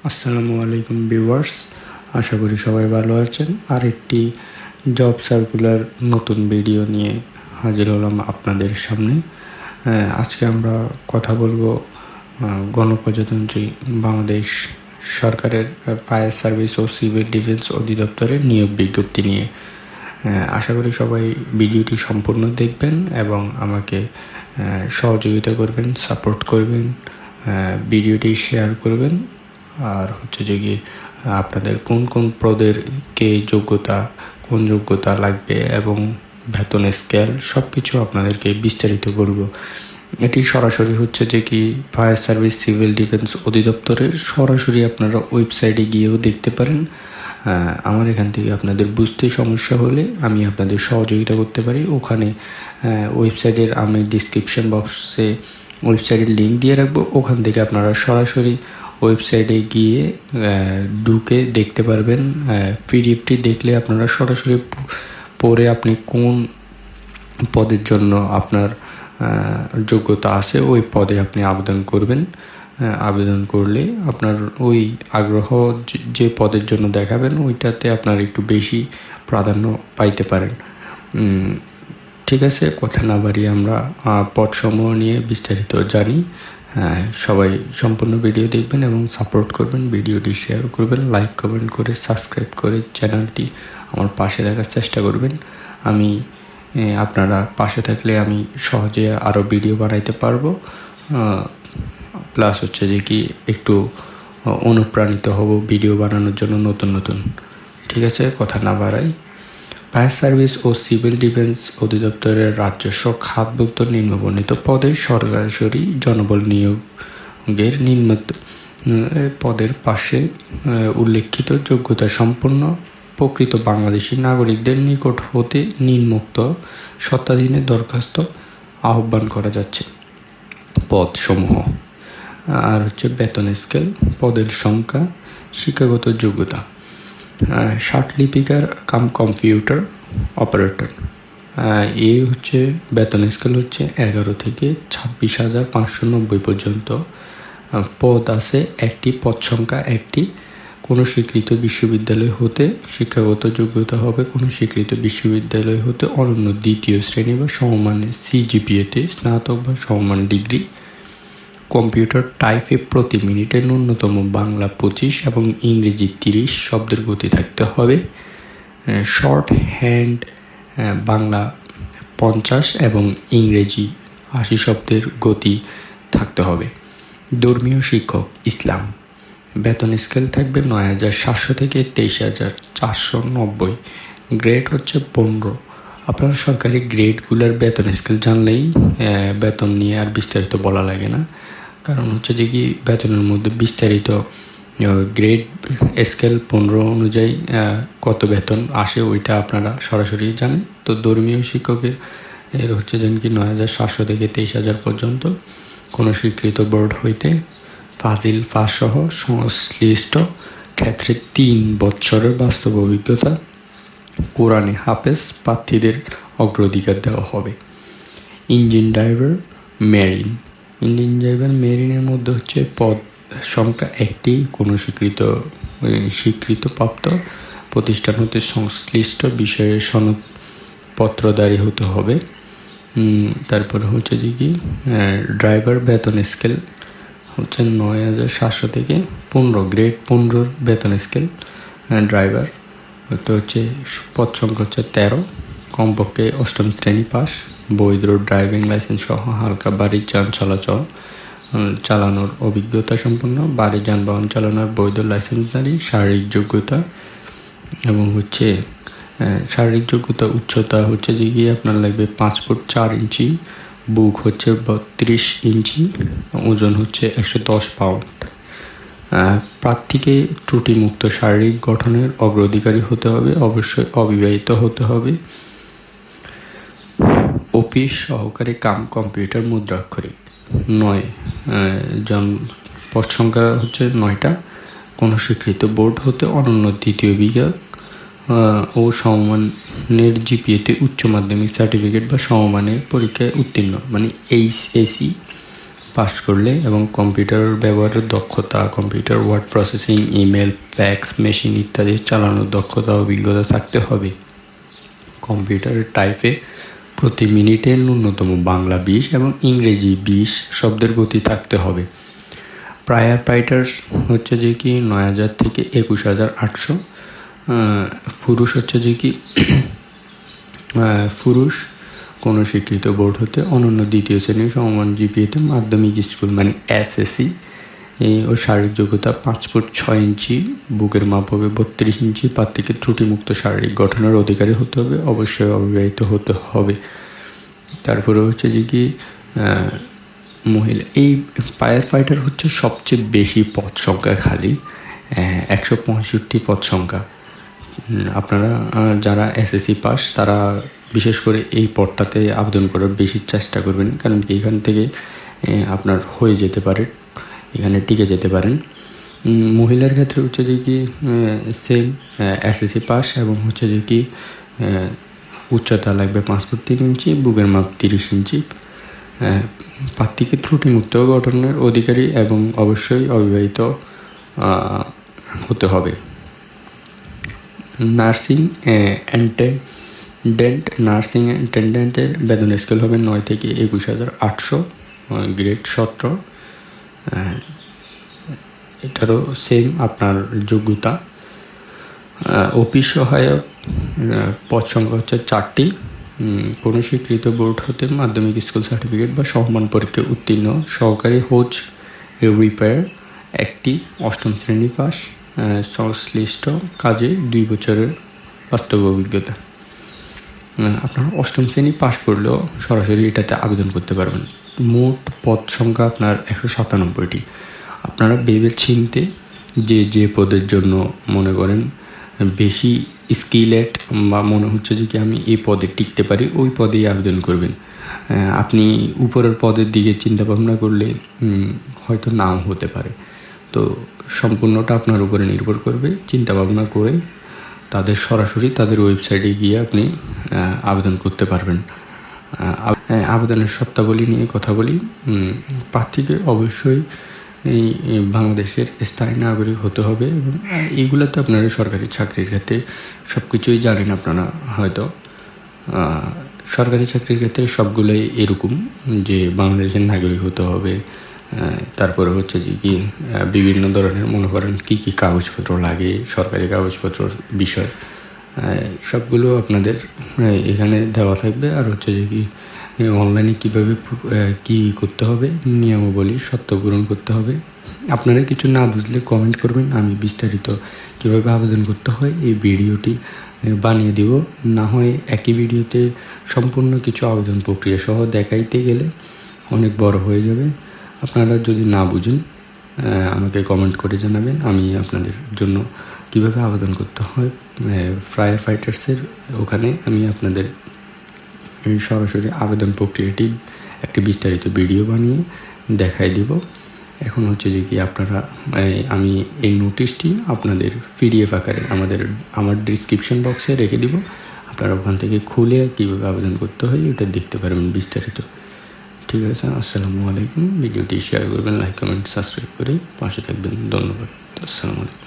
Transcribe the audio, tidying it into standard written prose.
আসসালামু আলাইকুম ভিউয়ার্স, আশা করি সবাই ভালো আছেন। আরেকটি জব সার্কুলার নতুন ভিডিও নিয়ে হাজির হলাম আপনাদের সামনে। আজকে আমরা কথা বলবো গণপ্রজাতন্ত্রী বাংলাদেশ সরকারের ফায়ার সার্ভিস ও সিভিল ডিফেন্স অধিদপ্তরের নিয়োগ বিজ্ঞপ্তি নিয়ে। আশা করি সবাই ভিডিওটি সম্পূর্ণ দেখবেন এবং আমাকে সহযোগিতা করবেন, সাপোর্ট করবেন, ভিডিওটি শেয়ার করবেন। আর হচ্ছে যে কি আপনাদের কোন কোন পদের কোন যোগ্যতা লাগবে এবং বেতন স্কেল সব কিছু আপনাদেরকে বিস্তারিত বলব। এটি সরাসরি হচ্ছে যে কি ফায়ার সার্ভিস সিভিল ডিফেন্স অধিদপ্তরের সরাসরি আপনারা ওয়েবসাইটে গিয়েও দেখতে পারেন। আমার এখান থেকে আপনাদের বুঝতে সমস্যা হলে আমি আপনাদের সহযোগিতা করতে পারি। ওখানে ওয়েবসাইটের আমি ডিসক্রিপশন বক্সে ওয়েবসাইটের লিঙ্ক দিয়ে রাখবো। ওখান থেকে আপনারা সরাসরি ওয়েবসাইটে গিয়ে ঢুকে দেখতে পারবেন। পিডিএফটি দেখলে আপনারা সরাসরি পড়ে আপনি কোন পদের জন্য আপনার যোগ্যতা আছে ওই পদে আপনি আবেদন করবেন। আবেদন করলে আপনার ওই আগ্রহ যে পদের জন্য দেখাবেন ওইটাতে আপনার একটু বেশি প্রাধান্য পাইতে পারেন। ঠিক আছে, কথা না বাড়িয়ে আমরা পদসমূহ নিয়ে বিস্তারিত জানি। সবাই সম্পূর্ণ ভিডিও দেখবেন এবং সাপোর্ট করবেন, ভিডিওটি শেয়ার করবেন, লাইক কমেন্ট করে সাবস্ক্রাইব করে চ্যানেলটি আমার পাশে থাকার চেষ্টা করবেন। আপনারা পাশে থাকলে আমি সহজে আরও ভিডিও বানাইতে পারবো, প্লাস হচ্ছে যে কি একটু অনুপ্রাণিত হব ভিডিও বানানোর জন্য নতুন। ঠিক আছে, কথা না বাড়াই। ফায়ার সার্ভিস ও সিভিল ডিফেন্স অধিদপ্তরের রাজস্ব খাতভুক্ত নিম্নবর্ণিত পদে সরাসরি জনবল নিয়োগের নিম্ন পদের পাশে উল্লেখিত যোগ্যতা সম্পন্ন প্রকৃত বাংলাদেশি নাগরিকদের নিকট হতে নিম্নোক্ত শর্তাধীনে দরখাস্ত আহ্বান করা যাচ্ছে। পদসমূহ আর হচ্ছে বেতন স্কেল, পদের সংখ্যা, শিক্ষাগত যোগ্যতা, লিপিকার কাম কম্পিউটার অপারেটর। হচ্ছে বেতন স্কেল হচ্ছে 11 থেকে 26,590 পর্যন্ত। পদ আছে একটি, পদ সংখ্যা একটি। কোনো স্বীকৃত বিশ্ববিদ্যালয় হতে শিক্ষাগত যোগ্যতা হবে কোনো স্বীকৃত বিশ্ববিদ্যালয় হতে অনন্য দ্বিতীয় শ্রেণী বা সমমানের সিজিপিএতে স্নাতক বা সমমান ডিগ্রি। কম্পিউটার টাইপে প্রতি মিনিটে ন্যূনতম বাংলা 25 এবং ইংরেজি 30 শব্দের গতি থাকতে হবে। শর্ট হ্যান্ড বাংলা 50 এবং ইংরেজি 80 শব্দের গতি থাকতে হবে। ধর্মীয় শিক্ষক ইসলাম। বেতন স্কেল থাকবে 9,700 থেকে 23,490। গ্রেড হচ্ছে 15। আপনার সরকারি গ্রেডগুলোর বেতন স্কেল জানলেই বেতন নিয়ে আর বিস্তারিত বলা লাগে না, কারণ হচ্ছে যে কি বেতনের মধ্যে বিস্তারিত গ্রেড স্কেল 15 অনুযায়ী কত বেতন আসে ওইটা আপনারা সরাসরি জানেন। তো ধর্মীয় শিক্ষকের এর হচ্ছে যেন কি 9,700 থেকে 23,000 পর্যন্ত। কোনো স্বীকৃত বোর্ড হইতে ফাজিল পাস সহ সংশ্লিষ্ট ক্ষেত্রে 3 বছরের বাস্তব অভিজ্ঞতা, কোরআনে হাফেজ প্রার্থীদের অগ্রাধিকার দেওয়া হবে। Engine driver marine. Engine driver মেরিনের মধ্যে হচ্ছে পদ সংখ্যা একটি, কোনো স্বীকৃতপ্রাপ্ত প্রতিষ্ঠান হতে সংশ্লিষ্ট বিষয়ের সনদপত্রধারী হতে হবে। তারপরে হচ্ছে যে কি ড্রাইভার বেতন স্কেল হচ্ছে 9,700 থেকে 15, গ্রেড 15 বেতন স্কেল ড্রাইভার। তো হচ্ছে পদ সংখ্যা হচ্ছে 13, কমপক্ষে 8ম শ্রেণী পাস, বৈধ ড্রাইভিং লাইসেন্স সহ হালকা বাড়ি যান চালানোর অভিজ্ঞতা সম্পন্ন, বাড়ি যানবাহন চালানোর বৈধ লাইসেন্সধারী। শারীরিক যোগ্যতা এবং হচ্ছে শারীরিক যোগ্যতা উচ্চতা হচ্ছে যে গিয়ে আপনার লাগবে 5 ফুট 4 ইঞ্চি, বুক হচ্ছে 32 ইঞ্চি, ওজন হচ্ছে 110 পাউন্ড। প্রার্থীকে ত্রুটিমুক্ত শারীরিক গঠনের অগ্রাধিকারী হতে হবে, অবশ্যই অবিবাহিত হতে হবে। অফিস সহকারী কাম কম্পিউটার মুদ্রাক্ষরিক 9 জন, পদ সংখ্যা হচ্ছে 9টা। কোনো স্বীকৃত বোর্ড হতে অনন্য দ্বিতীয় বিভাগ ও সমমানের জিপিএতে উচ্চ মাধ্যমিক সার্টিফিকেট বা সমমানের পরীক্ষায় উত্তীর্ণ, মানে HSC পাস করলে এবং কম্পিউটার ব্যবহারের দক্ষতা, computer word processing, email, fax machine ইত্যাদি চালানোর দক্ষতা অভিজ্ঞতা থাকতে হবে। কম্পিউটারের টাইপে প্রতি মিনিটে ন্যূনতম বাংলা 20 এবং ইংরেজি 20 শব্দের গতি থাকতে হবে। প্রায়ার ফাইটার্স হচ্ছে যে কি 9,000 থেকে 21,800। পুরুষ হচ্ছে যে কি পুরুষ কোনো স্বীকৃত বোর্ড হতে অনন্য দ্বিতীয় শ্রেণীর সমমান জিপিএতে মাধ্যমিক স্কুল মানে এসএসসি ও শারীরিক যোগ্যতা 5 ফুট 6 ইঞ্চি, বুকের মাপ হবে 32 ইঞ্চি। প্রার্থীকে ত্রুটিমুক্ত শারীরিক গঠনের অধিকারী হতে হবে, অবশ্যই অবিবাহিত হতে হবে। তারপরে হচ্ছে যে কি মহিলা, এই ফায়ার ফাইটার হচ্ছে সবচেয়ে বেশি পদ সংখ্যা খালি 165 পদ সংখ্যা। আপনারা যারা এসএসসি পাস তারা বিশেষ করে এই পদটাতে আবেদন করার বেশি চেষ্টা করবেন, কারণ কি এখান থেকে আপনার হয়ে যেতে পারে, এখানে টিকে যেতে পারেন। মহিলার ক্ষেত্রে হচ্ছে যে কি সেম এসএসসি পাস এবং হচ্ছে যে কি উচ্চতা লাগবে 5 ফুট 3 ইঞ্চি, বুকের মাপ 30 ইঞ্চি। প্রার্থীকে ত্রুটিমুক্ত গঠনের অধিকারী এবং অবশ্যই অবিবাহিত হতে হবে। নার্সিং অ্যাটেন্ডেন্টের বেতন স্কেল হবে 9 থেকে 21,800, গ্রেড 17। এটারও সেম আপনার যোগ্যতা। অফিস সহায়ক পদ সংখ্যা হচ্ছে 4টি। কোনো স্বীকৃত বোর্ড হতে মাধ্যমিক স্কুল সার্টিফিকেট বা সমমান পরীক্ষায় উত্তীর্ণ। সহকারী হোজ রিপেয়ার 1টি, 8ম শ্রেণী পাস, সংশ্লিষ্ট কাজে 2 বছরের বাস্তব অভিজ্ঞতা। আপনার 8ম শ্রেণী পাস করলেও সরাসরি এটাতে আবেদন করতে পারবেন। মোট পদ সংখ্যা আপনার 197টি। আপনারা ভেবে চিনতে যে পদের জন্য মনে করেন বেশি স্কিলেড বা মনে হচ্ছে যে কি আমি এই পদে টিকতে পারি, ওই পদেই আবেদন করবেন। আপনি উপরের পদের দিকে চিন্তা ভাবনা করলে হয়তো নাও হতে পারে। তো সম্পূর্ণটা আপনার উপরে নির্ভর করবে। চিন্তা ভাবনা করে সরাসরি তাদের ওয়েবসাইটে গিয়ে আপনি আবেদন করতে পারবেন। আবেদনের শর্তাবলী নিয়ে কথা বলি। প্রার্থীকে অবশ্যই এই বাংলাদেশের স্থায়ী নাগরিক হতে হবে এবং এইগুলো তো আপনারা সরকারি চাকরির ক্ষেত্রে সব কিছুই জানেন। আপনারা হয়তো সরকারি চাকরির ক্ষেত্রে সবগুলোই এরকম যে বাংলাদেশের নাগরিক হতে হবে। তারপরে হচ্ছে যে কি বিভিন্ন ধরনের মনে করেন কী কী কাগজপত্র লাগে, সরকারি কাগজপত্রর বিষয় সবগুলো আপনাদের এখানে দেওয়া থাকবে। আর হচ্ছে যে কি অনলাইনে কীভাবে কী করতে হবে, নিয়মাবলী শর্ত পূরণ করতে হবে। আপনারা কিছু না বুঝলে কমেন্ট করবেন, আমি বিস্তারিত কীভাবে আবেদন করতে হয় এই ভিডিওটি বানিয়ে দেব। না হয় একই ভিডিওতে সম্পূর্ণ কিছু আবেদন প্রক্রিয়া সহ দেখাইতে গেলে অনেক বড় হয়ে যাবে। আপনারা যদি না বুঝেন আমাকে কমেন্ট করে জানাবেন, আমি আপনাদের জন্য কীভাবে আবেদন করতে হয় ফায়ার ফাইটার্সের ওখানে আমি আপনাদের সরাসরি আবেদন প্রক্রিয়াটি একটি বিস্তারিত ভিডিও বানিয়ে দেখাই দিব। এখন হচ্ছে যে কি আপনারা আমি এই নোটিশটি আপনাদের পিডিএফ আকারে আমার ডিসক্রিপশন বক্সে রেখে দিব। আপনারা ওখান থেকে খুলে কীভাবে আবেদন করতে হয় এটা দেখতে পারবেন বিস্তারিত। ঠিক আছে, আসসালামু আলাইকুম। ভিডিওটি শেয়ার করবেন, লাইক কমেন্ট সাবস্ক্রাইব করে পাশে থাকবেন। ধন্যবাদ। আসসালামু আলাইকুম।